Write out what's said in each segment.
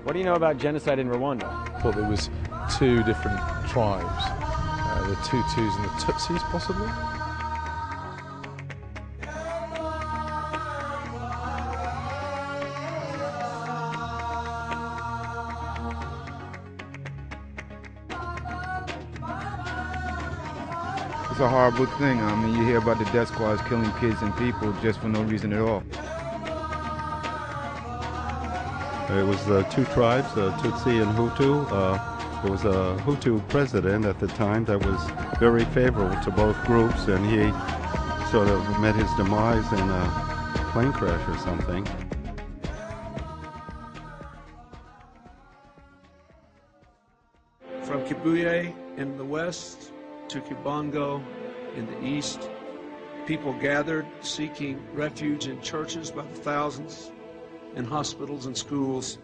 What do you know about genocide in Rwanda? Well, there was two different tribes, the Tutus and the Tutsis, possibly. It's a horrible thing. I mean, you hear about the death squads killing kids and people just for no reason at all. It was two tribes, Tutsi and Hutu. There was a Hutu president at the time that was very favorable to both groups, and he sort of met his demise in a plane crash or something. From Kibuye in the west to Kibango in the east, people gathered seeking refuge in churches by the thousands, in hospitals and schools.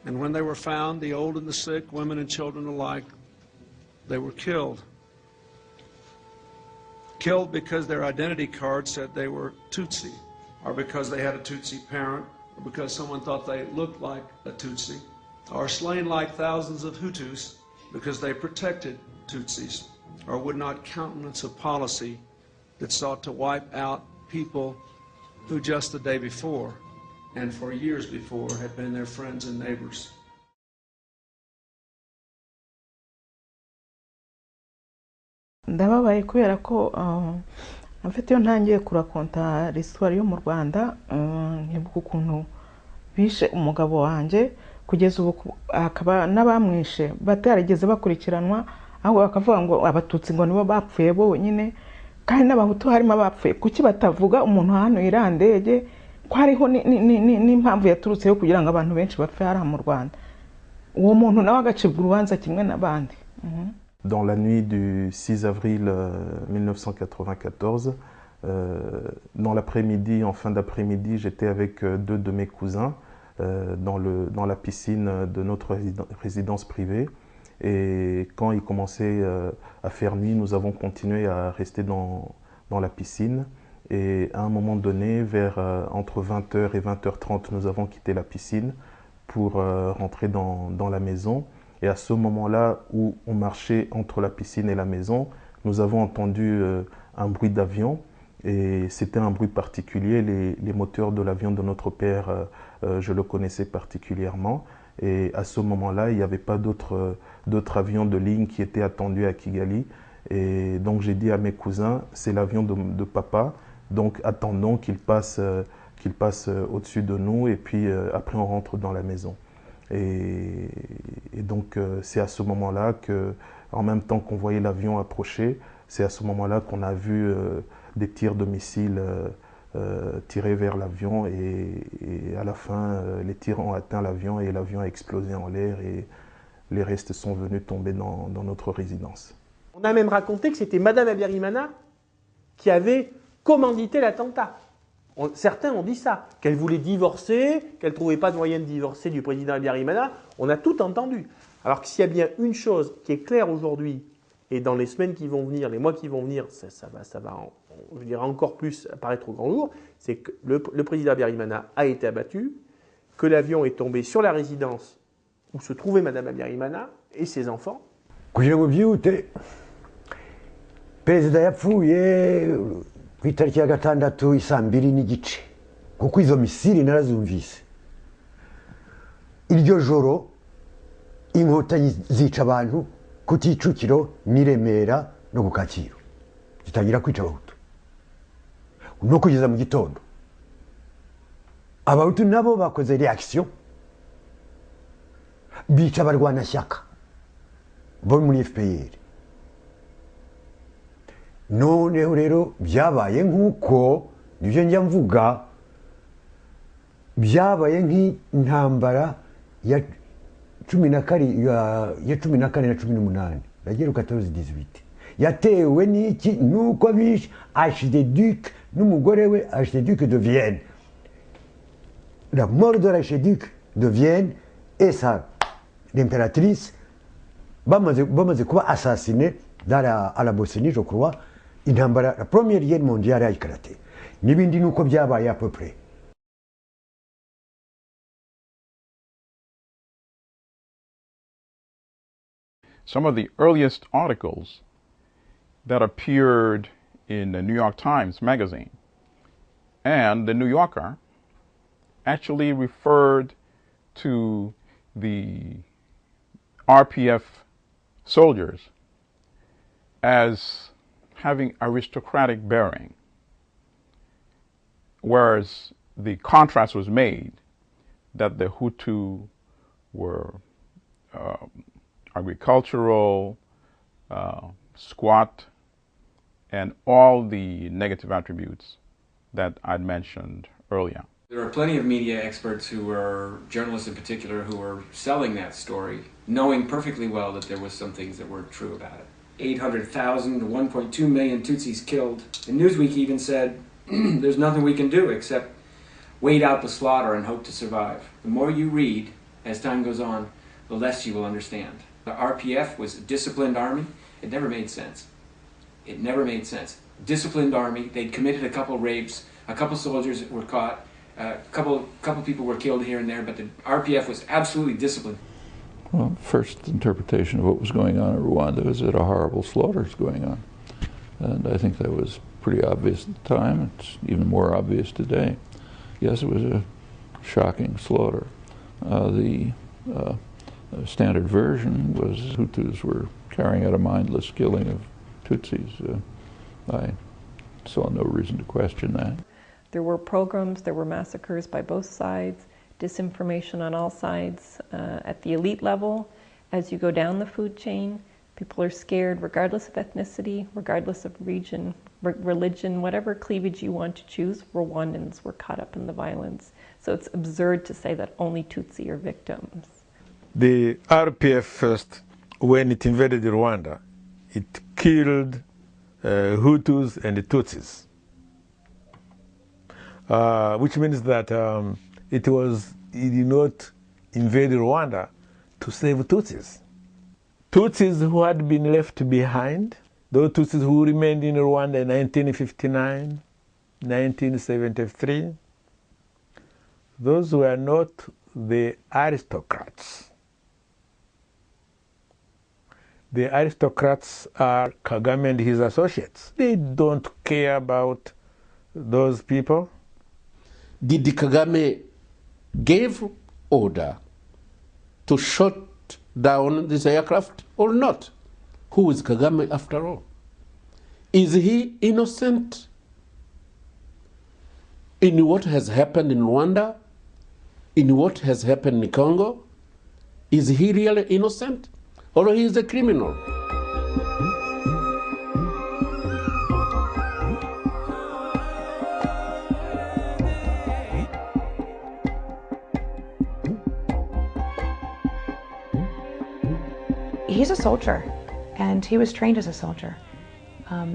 And when they were found, the old and the sick, women and children alike, they were killed. Killed because their identity card said they were Tutsi, or because they had a Tutsi parent, or because someone thought they looked like a Tutsi, or slain like thousands of Hutus because they protected Tutsis, or would not countenance a policy that sought to wipe out people who just the day before and for years before had been their friends and neighbors. Ndababaye kubera ko afite yo ntangiye kurakonta l'histoire yo mu Rwanda, nkibuka ukuntu bishe umugabo wanje kugeza ubu akaba nabamwishe batarigeze bakurikiranwa, ahubwo bakavuga ngo abatutsi ngo nibo bapfuye bonyine kandi n'abahutu harimo abapfuye. Kuki batavuga umuntu hano irandege ko hariho n'impamvu yaturutse yo kugira ngo abantu benshi bapfe hara mu Rwanda, uwo muntu nawe agacibwa urubanza kimwe n'abandi. Dans la nuit du 6 avril 1994, dans l'après-midi, en fin d'après-midi, j'étais avec deux de mes cousins dans la piscine de notre résidence privée. Et quand il commençait à faire nuit, nous avons continué à rester dans la piscine. Et à un moment donné, vers entre 20h et 20h30, nous avons quitté la piscine pour rentrer dans la maison. Et à ce moment-là où on marchait entre la piscine et la maison, nous avons entendu un bruit d'avion. Et c'était un bruit particulier. Les moteurs de l'avion de notre père, je le connaissais particulièrement. Et à ce moment-là, il n'y avait pas d'autres avions de ligne qui étaient attendus à Kigali. Et donc j'ai dit à mes cousins, c'est l'avion de papa, donc attendons qu'il passe au-dessus de nous et puis après on rentre dans la maison. Et donc c'est à ce moment-là que, en même temps qu'on voyait l'avion approcher, c'est à ce moment-là qu'on a vu des tirs de missiles tirés vers l'avion et à la fin les tirs ont atteint l'avion et l'avion a explosé en l'air et les restes sont venus tomber dans notre résidence. On a même raconté que c'était Madame Abiyarimana qui avait commandité l'attentat. Certains ont dit ça, qu'elle voulait divorcer, qu'elle ne trouvait pas de moyen de divorcer du président Abiyarimana. On a tout entendu. Alors que s'il y a bien une chose qui est claire aujourd'hui, et dans les semaines qui vont venir, les mois qui vont venir, ça va je dirais encore plus apparaître au grand jour, c'est que le président Abiyarimana a été abattu, que l'avion est tombé sur la résidence où se trouvait Madame Abiyarimana et ses enfants. Kugira ngo byihute, perezida yapfuye ku itariki ya gatandatu isaa 2:30 kuko izo misiri narazumvise. Iryo joro inkotanyi zica abantu ku Kicukiro n'i Remera no ku Kacyiru, zitangira kwica abahutu no kugeza mu gitondo. Abahutu nabo bakoze reaction bica abarwanashyaka bo muri FPR. Noneho rero byabaye nk'uko nibyo njya mvuga, byabaye nk'intambara ya 14 na 18 ragera 14-18 yatewe n'iki nuko bishe archiduc n'umugore we archiduc de Vienne. La mort de l'archiduc de Vienne et l'impératrice bamaze kuba assassiné à la Bosnie, je crois, la première guerre mondiale a éclaté. N'ibindi nuko byabaye à peu près. some of the earliest articles that appeared in the New York Times magazine. And the New Yorker actually referred to the RPF soldiers as having aristocratic bearing, whereas the contrast was made that the Hutu were agricultural, squat, and all the negative attributes that I'd mentioned earlier. There are plenty of media experts who are, journalists in particular, who are selling that story, knowing perfectly well that there was some things that weren't true about it. 800,000 to 1.2 million Tutsis killed. And Newsweek even said, there's nothing we can do except wait out the slaughter and hope to survive. The more you read, as time goes on, the less you will understand. The RPF was a disciplined army. It never made sense. It never made sense. Disciplined army. They'd committed a couple rapes. A couple soldiers were caught. A couple people were killed here and there, but the RPF was absolutely disciplined. Well, first interpretation of what was going on in Rwanda was that a horrible slaughter was going on. And I think that was pretty obvious at the time. It's even more obvious today. Yes, it was a shocking slaughter. The standard version was Hutus were carrying out a mindless killing of Tutsis. I saw no reason to question that. There were pogroms, there were massacres by both sides, disinformation on all sides. At the elite level, as you go down the food chain, people are scared regardless of ethnicity, regardless of region, religion, whatever cleavage you want to choose. Rwandans were caught up in the violence. So it's absurd to say that only Tutsi are victims. The RPF first, when it invaded Rwanda, it killed Hutus and the Tutsis. Which means that it did not invade Rwanda to save Tutsis. Tutsis who had been left behind, those Tutsis who remained in Rwanda in 1959, 1973, those were not the aristocrats. The aristocrats are Kagame and his associates. They don't care about those people. Did Kagame give order to shut down this aircraft or not? Who is Kagame after all? Is he innocent in what has happened in Rwanda? In what has happened in Congo? Is he really innocent? Or he is a criminal? He's a soldier, and he was trained as a soldier.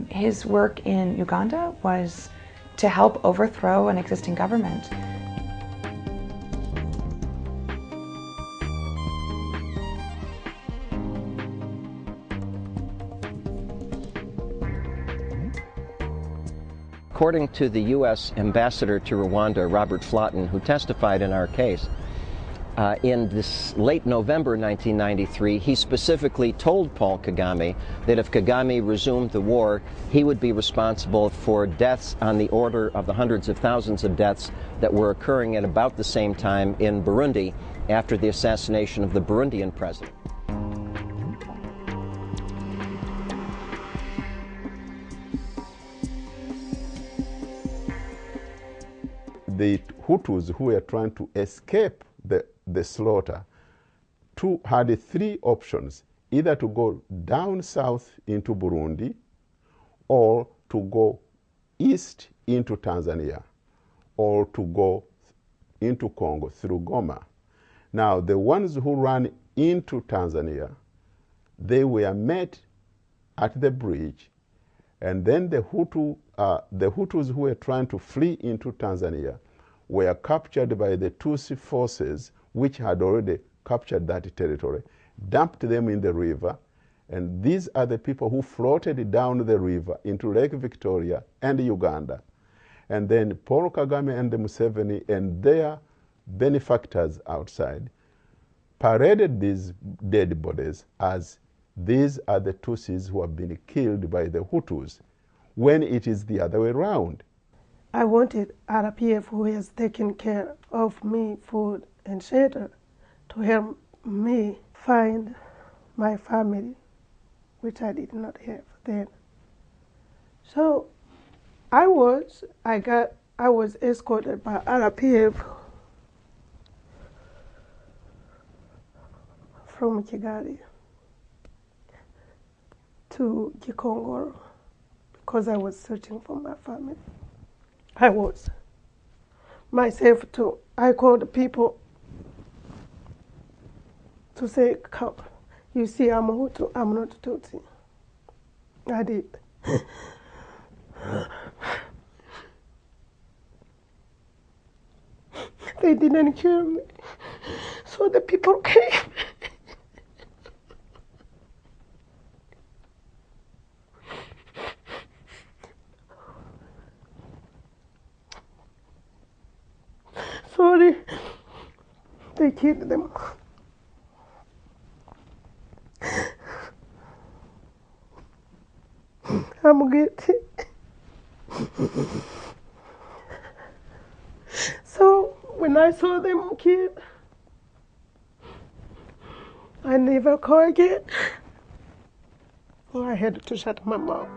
His work in Uganda was to help overthrow an existing government. According to the U.S. ambassador to Rwanda, Robert Flotten, who testified in our case, in this late November 1993, he specifically told Paul Kagame that if Kagame resumed the war, he would be responsible for deaths on the order of the hundreds of thousands of deaths that were occurring at about the same time in Burundi after the assassination of the Burundian president. The Hutus who were trying to escape the slaughter had three options: either to go down south into Burundi, or to go east into Tanzania, or to go into Congo through Goma. Now, the ones who ran into Tanzania, they were met at the bridge, and then the Hutus who were trying to flee into Tanzania were captured by the Tutsi forces, which had already captured that territory, dumped them in the river, and these are the people who floated down the river into Lake Victoria and Uganda. And then Paul Kagame and the Museveni and their benefactors outside paraded these dead bodies as these are the Tutsis who have been killed by the Hutus, when it is the other way around. I wanted RPF, who has taken care of me, food and shelter, to help me find my family, which I did not have then. So I was escorted by RPF from Kigali to Gikongoro because I was searching for my family. I was myself too. I called people to say, come, you see, I'm Hutu, I'm not Tutsi. I did. They didn't kill me, so the people came. Sorry, they killed them. I'm guilty. So when I saw them killed, I never call again. So I had to shut my mouth.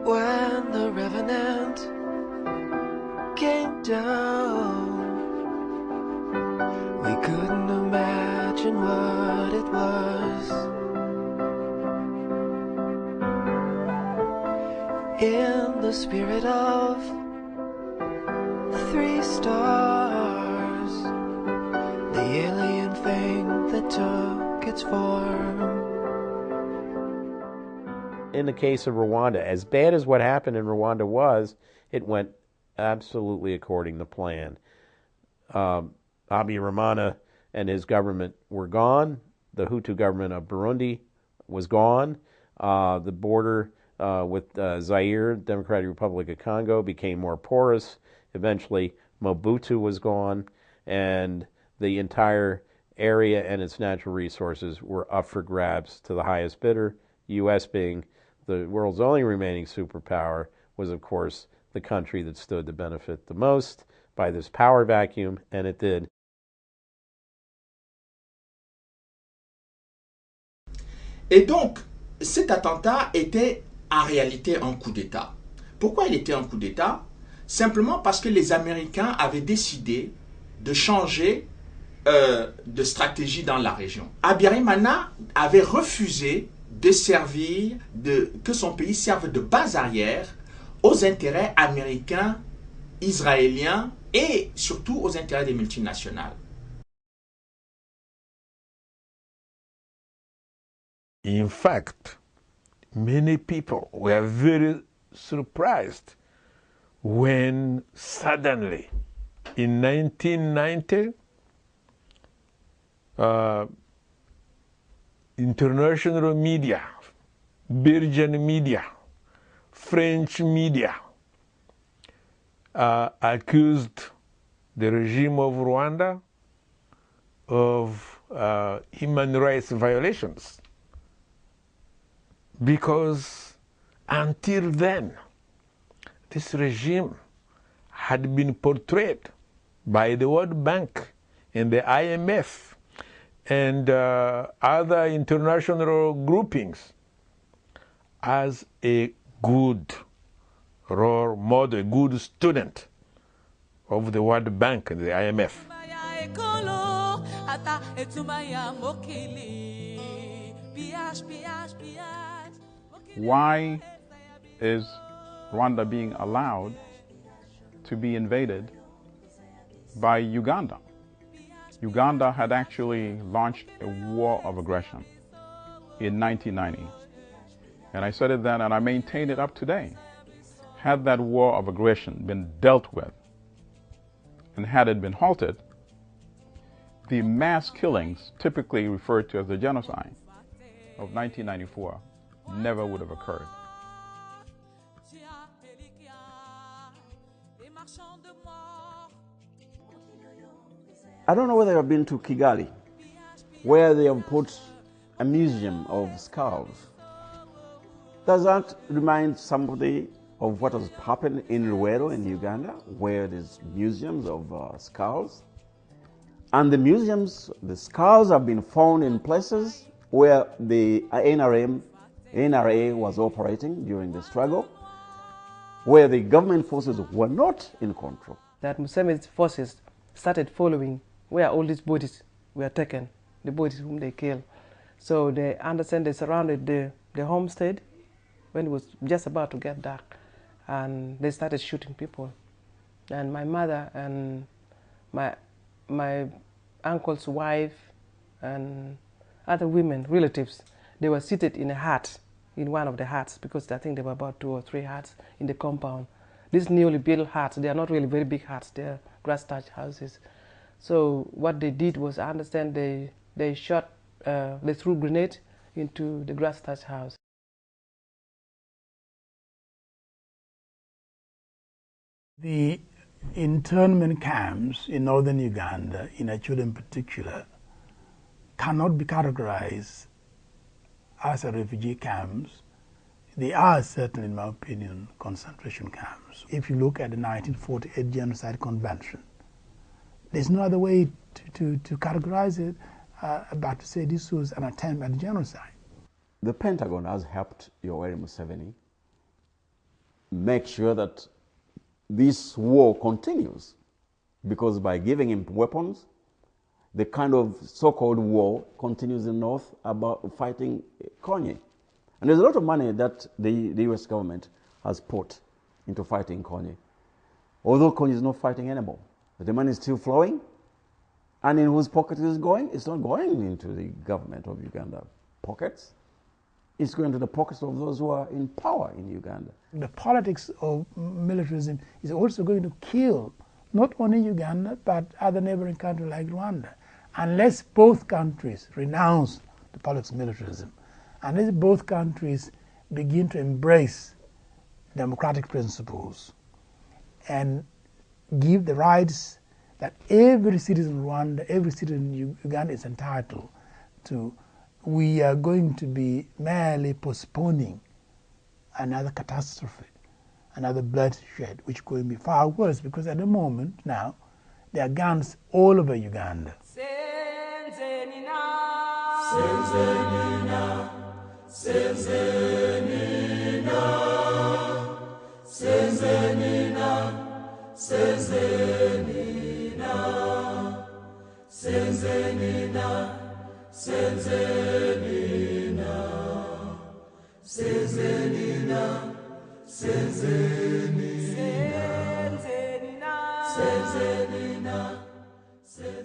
When the revenant came down, we couldn't imagine what it was. In the spirit of 3 stars, the alien thing that took its form. In the case of Rwanda, as bad as what happened in Rwanda was, it went absolutely according to plan. Habyarimana and his government were gone. The Hutu government of Burundi was gone. The border with Zaire, Democratic Republic of Congo, became more porous. Eventually, Mobutu was gone, and the entire area and its natural resources were up for grabs to the highest bidder. U.S. being the world's only remaining superpower, was of course the country that stood to benefit the most by this power vacuum, and it did. Et donc, cet attentat était en réalité un coup d'État. Pourquoi il était un coup d'État? Simplement parce que les Américains avaient décidé de changer de stratégie dans la région. Habyarimana avait refusé de servir, que son pays serve de base arrière aux intérêts américains, israéliens et surtout aux intérêts des multinationales. In fact, many people were very surprised when suddenly, in 1990, international media, Belgian media, French media accused the regime of Rwanda of human rights violations. Because until then, this regime had been portrayed by the World Bank and the IMF and other international groupings as a good role model, a good student of the World Bank and the IMF. Why is Rwanda being allowed to be invaded by Uganda? Uganda had actually launched a war of aggression. in 1990. And I said it then, and I maintain it up today. Had that war of aggression been dealt with, and had it been halted, the mass killings typically referred to as the genocide of 1994 never would have occurred. I don't know whether you've been to Kigali, where they have put a museum of skulls. Does that remind somebody of what has happened in Luweero in Uganda, where there's museums of skulls? And the museums, the skulls have been found in places where the NRA was operating during the struggle, where the government forces were not in control. That Museveni's forces started following where all these bodies were taken, the bodies whom they killed. So they understand they surrounded the homestead when it was just about to get dark, and they started shooting people. And my mother and my uncle's wife and other women, relatives, they were seated in a hut, in one of the huts, because I think there were about 2 or 3 huts in the compound. These newly built huts, they are not really very big huts, they are grass thatched houses. So what they did was, I understand they shot, they threw grenades into the grass thatched house. The internment camps in northern Uganda, in Acholi in particular, cannot be categorized as a refugee camps. They are certainly, in my opinion, concentration camps. If you look at the 1948 Genocide Convention, there's no other way to categorize it but to say this was an attempt at genocide. The Pentagon has helped Yoweri Museveni make sure that this war continues, because by giving him weapons, the kind of so-called war continues in the north about fighting Kony. And there's a lot of money that the US government has put into fighting Kony. Although Kony is not fighting anymore, but the money is still flowing. And in whose pocket it is going? It's not going into the government of Uganda pockets. It's going to the pockets of those who are in power in Uganda. The politics of militarism is also going to kill not only Uganda, but other neighboring countries like Rwanda. Unless both countries renounce the politics of militarism, unless both countries begin to embrace democratic principles and give the rights that every citizen in Rwanda, every citizen in Uganda is entitled to, we are going to be merely postponing another catastrophe, another bloodshed, which is going to be far worse, because at the moment now, there are guns all over Uganda.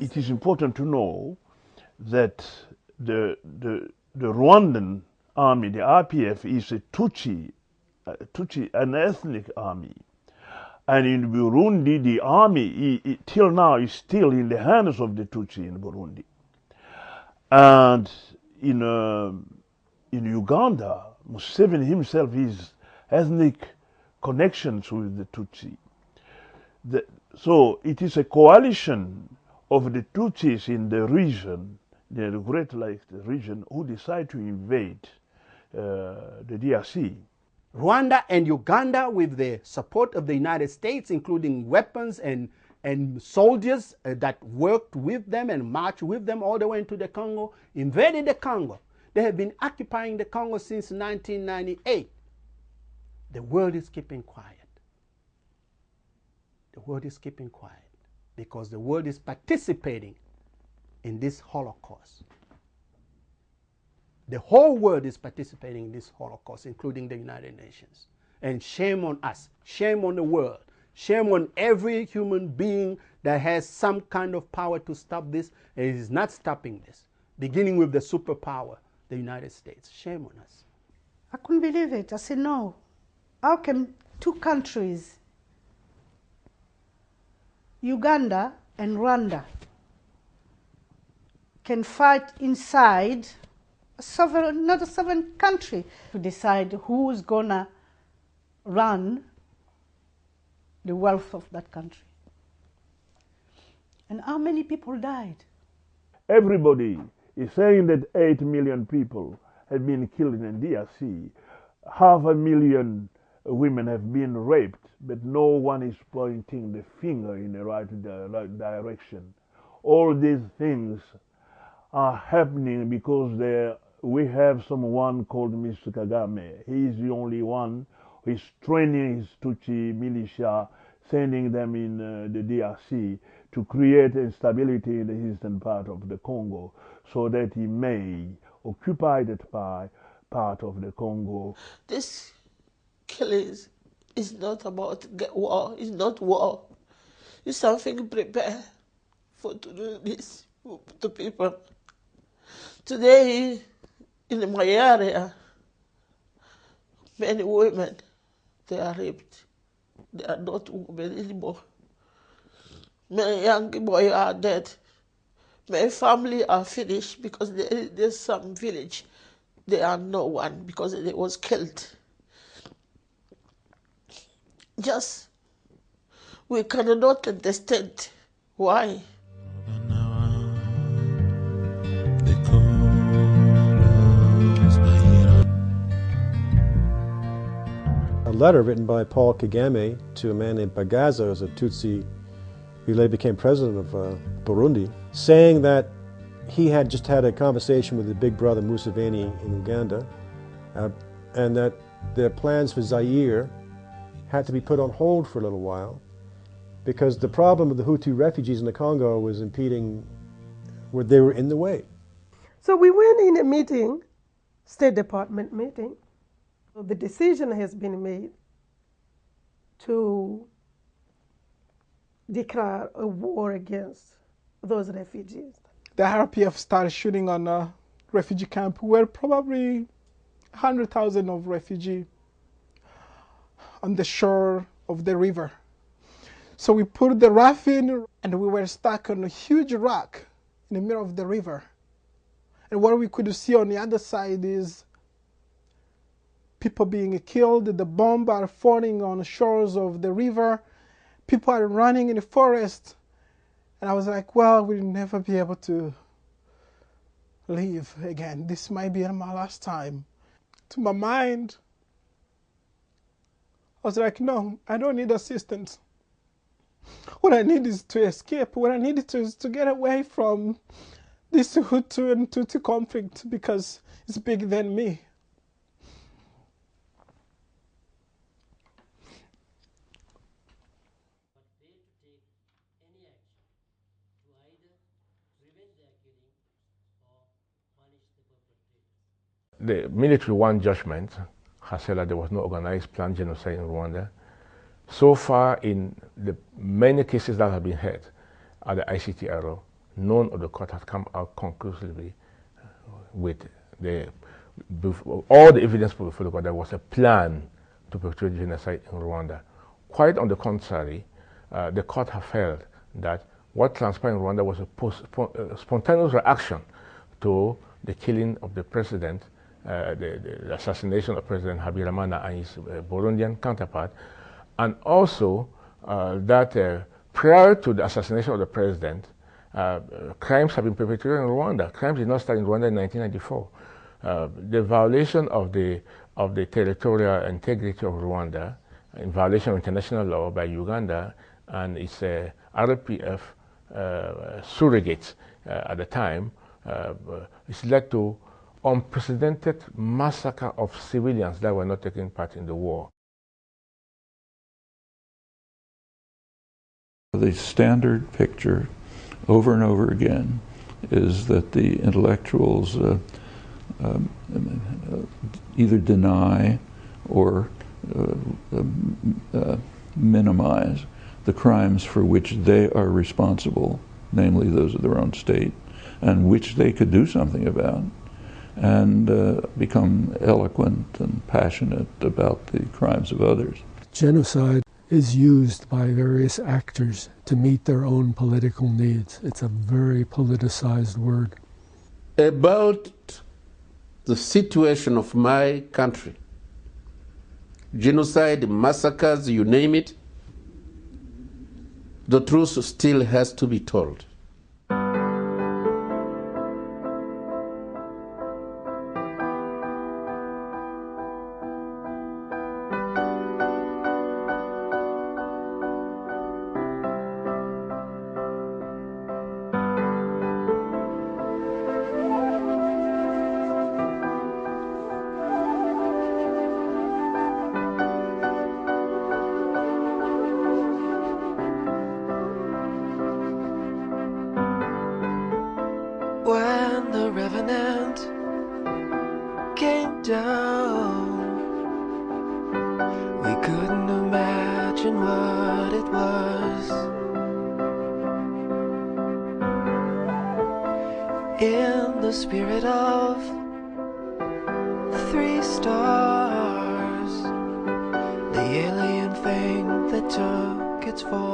It is important to know that the Rwandan army, the RPF, is a Tutsi, an ethnic army. And in Burundi, the army, till now, is still in the hands of the Tutsi in Burundi. And in Uganda, Museveni himself has ethnic connections with the Tutsi. So it is a coalition of the Tutsis in the region, the Great Lakes region, who decide to invade the DRC. Rwanda and Uganda, with the support of the United States, including weapons and soldiers that worked with them and marched with them all the way into the Congo, invaded the Congo. They have been occupying the Congo since 1998. The world is keeping quiet. The world is keeping quiet because the world is participating in this Holocaust. The whole world is participating in this Holocaust, including the United Nations. And shame on us, shame on the world, shame on every human being that has some kind of power to stop this and is not stopping this, beginning with the superpower the United States. Shame on us. I couldn't believe it. I said, no. How can two countries, Uganda and Rwanda, can fight inside a sovereign, not a sovereign country, to decide who's gonna run the wealth of that country? And how many people died? Everybody is saying that 8 million people have been killed in the DRC. 500,000 women have been raped, but no one is pointing the finger in the right direction. All these things are happening because we have someone called Mr. Kagame. He is the only one who is training his Tutsi militia, sending them in the DRC to create instability in the eastern part of the Congo so that he may occupy that part of the Congo. This killings is not about war. It's not war. It's something prepared for to do this to people. Today, in my area, many women, they are raped. They are not women anymore. Many young boys are dead. My family are finished because there's some village. There are no one because they was killed. Just, we cannot understand why. A letter written by Paul Kagame to a man named Bagaza, who was a Tutsi who later became president of Burundi, saying that he had just had a conversation with his big brother Museveni in Uganda, and that their plans for Zaire had to be put on hold for a little while because the problem of the Hutu refugees in the Congo was impeding, they were in the way. So we went in a meeting, State Department meeting. The decision has been made to declare a war against those refugees. The RPF started shooting on a refugee camp where probably 100,000 of refugees on the shore of the river. So we put the raft in and we were stuck on a huge rock in the middle of the river. And what we could see on the other side is people being killed, the bombs are falling on the shores of the river, people are running in the forest. And I was like, well, we'll never be able to leave again. This might be my last time. To my mind, I was like, no, I don't need assistance. What I need is to escape. What I need is to get away from this Hutu and Tutsi conflict because it's bigger than me. The military one judgment has said that there was no organized planned genocide in Rwanda. So far, in the many cases that have been heard at the ICTRO, none of the court has come out conclusively with all the evidence for the court. There was a plan to perpetrate genocide in Rwanda. Quite on the contrary, the court have held that what transpired in Rwanda was a spontaneous reaction to the killing of the president, the assassination of President Habyarimana and his Burundian counterpart, and also that prior to the assassination of the president, crimes have been perpetrated in Rwanda. Crimes did not start in Rwanda in 1994. The violation of the territorial integrity of Rwanda, in violation of international law by Uganda and its RPF surrogates at the time, it's led to unprecedented massacre of civilians that were not taking part in the war. The standard picture over and over again is that the intellectuals either deny or minimize the crimes for which they are responsible, namely those of their own state, and which they could do something about. and become eloquent and passionate about the crimes of others. Genocide is used by various actors to meet their own political needs. It's a very politicized word. About the situation of my country, genocide, massacres, you name it, the truth still has to be told. When the revenant came down, we couldn't imagine what it was. In the spirit of the 3 stars, the alien thing that took its form.